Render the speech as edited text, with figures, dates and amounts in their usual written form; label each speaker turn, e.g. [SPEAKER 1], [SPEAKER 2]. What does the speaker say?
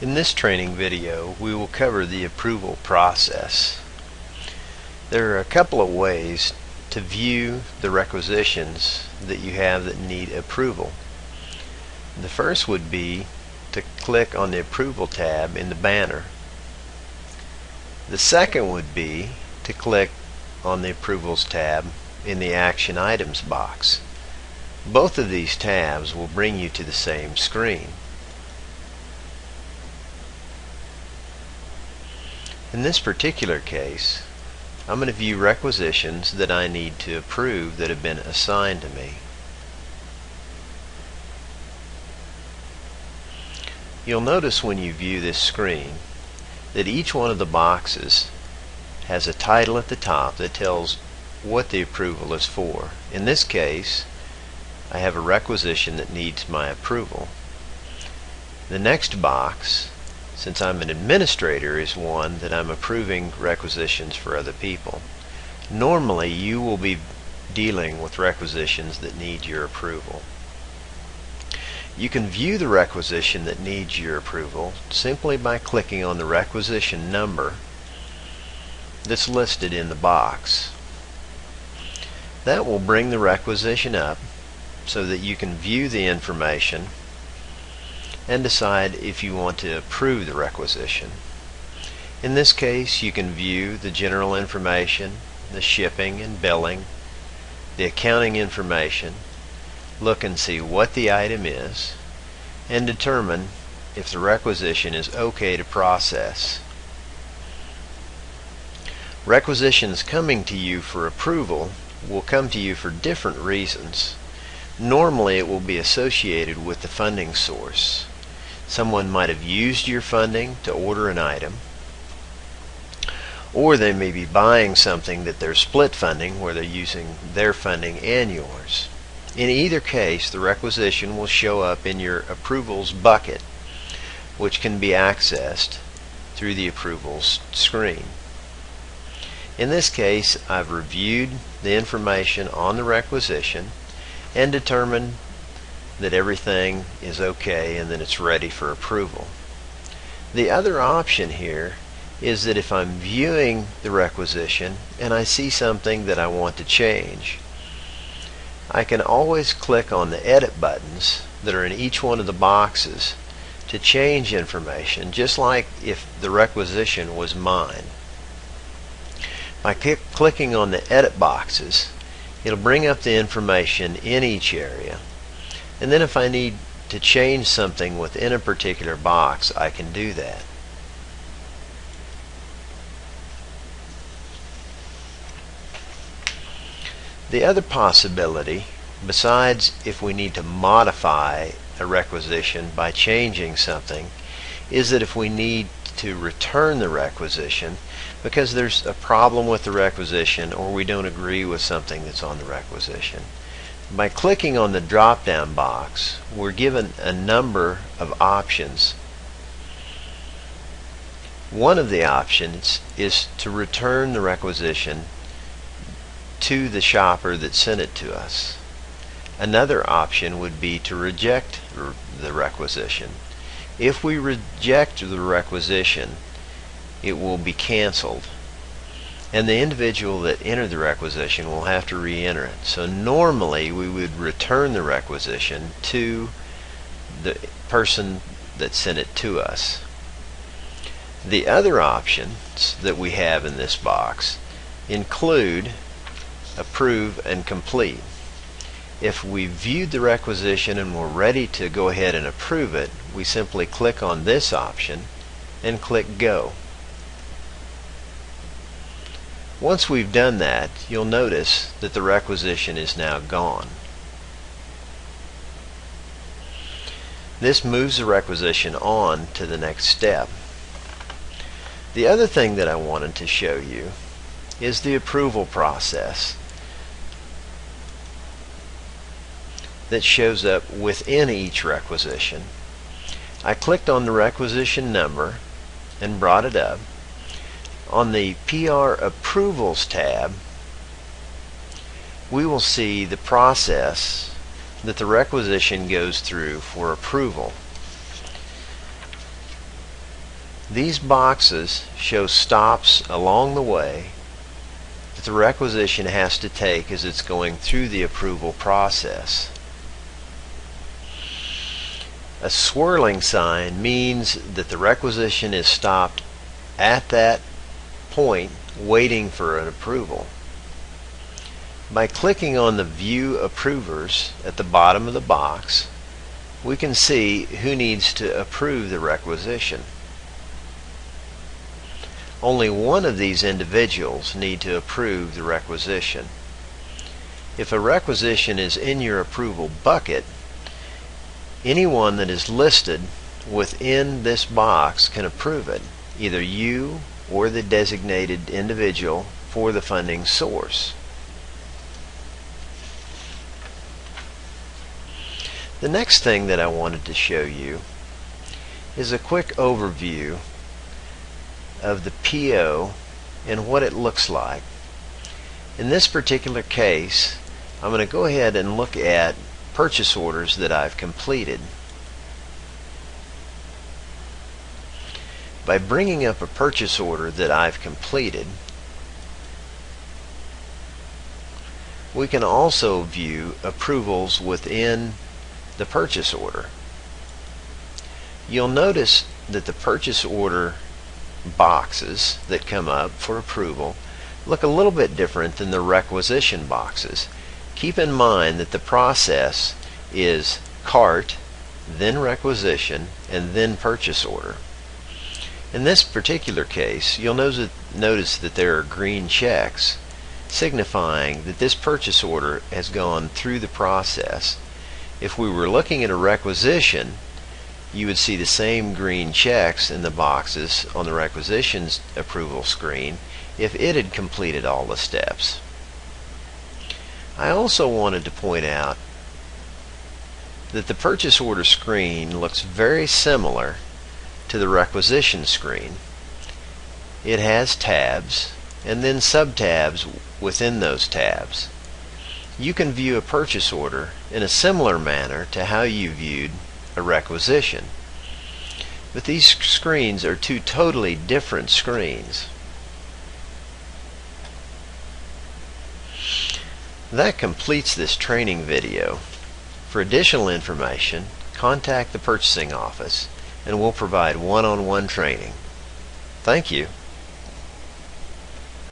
[SPEAKER 1] In this training video, we will cover the approval process. There are a couple of ways to view the requisitions that you have that need approval. The first would be to click on the Approval tab in the banner. The second would be to click on the Approvals tab in the Action Items box. Both of these tabs will bring you to the same screen. In this particular case, I'm going to view requisitions that I need to approve that have been assigned to me. You'll notice when you view this screen that each one of the boxes has a title at the top that tells what the approval is for. In this case, I have a requisition that needs my approval. The next box, since I'm an administrator, is one that I'm approving requisitions for other people. Normally you will be dealing with requisitions that need your approval. You can view the requisition that needs your approval simply by clicking on the requisition number that's listed in the box. That will bring the requisition up so that you can view the information and decide if you want to approve the requisition. In this case, you can view the general information, the shipping and billing, the accounting information, look and see what the item is, and determine if the requisition is okay to process. Requisitions coming to you for approval will come to you for different reasons. Normally it will be associated with the funding source. Someone might have used your funding to order an item, or they may be buying something that they're split funding, where they're using their funding and yours. In either case, the requisition will show up in your approvals bucket, which can be accessed through the approvals screen. In this case, I've reviewed the information on the requisition and determined that everything is okay and that it's ready for approval. The other option here is that if I'm viewing the requisition and I see something that I want to change, I can always click on the edit buttons that are in each one of the boxes to change information, just like if the requisition was mine. By clicking on the edit boxes, it'll bring up the information in each area, and then if I need to change something within a particular box, I can do that. The other possibility, besides if we need to modify a requisition by changing something, is that if we need to return the requisition because there's a problem with the requisition or we don't agree with something that's on the requisition. By clicking on the drop-down box, we're given a number of options. One of the options is to return the requisition to the shopper that sent it to us. Another option would be to reject the requisition. If we reject the requisition, it will be canceled, and the individual that entered the requisition will have to re-enter it. So normally we would return the requisition to the person that sent it to us. The other options that we have in this box include approve and complete. If we viewed the requisition and we're ready to go ahead and approve it, we simply click on this option and click Go. Once we've done that, you'll notice that the requisition is now gone. This moves the requisition on to the next step. The other thing that I wanted to show you is the approval process that shows up within each requisition. I clicked on the requisition number and brought it up. On the PR Approvals tab, we will see the process that the requisition goes through for approval. These boxes show stops along the way that the requisition has to take as it's going through the approval process. A swirling sign means that the requisition is stopped at that point waiting for an approval. By clicking on the View Approvers at the bottom of the box, we can see who needs to approve the requisition. Only one of these individuals need to approve the requisition. If a requisition is in your approval bucket, anyone that is listed within this box can approve it, either you or the designated individual for the funding source. The next thing that I wanted to show you is a quick overview of the PO and what it looks like. In this particular case, I'm going to go ahead and look at purchase orders that I've completed. By bringing up a purchase order that I've completed, we can also view approvals within the purchase order. You'll notice that the purchase order boxes that come up for approval look a little bit different than the requisition boxes. Keep in mind that the process is cart, then requisition, and then purchase order. In this particular case, you'll notice that there are green checks signifying that this purchase order has gone through the process. If we were looking at a requisition, you would see the same green checks in the boxes on the requisitions approval screen if it had completed all the steps. I also wanted to point out that the purchase order screen looks very similar to the requisition screen. It has tabs and then sub-tabs within those tabs. You can view a purchase order in a similar manner to how you viewed a requisition. But these screens are two totally different screens. That completes this training video. For additional information, contact the purchasing office and we'll provide one-on-one training. Thank you.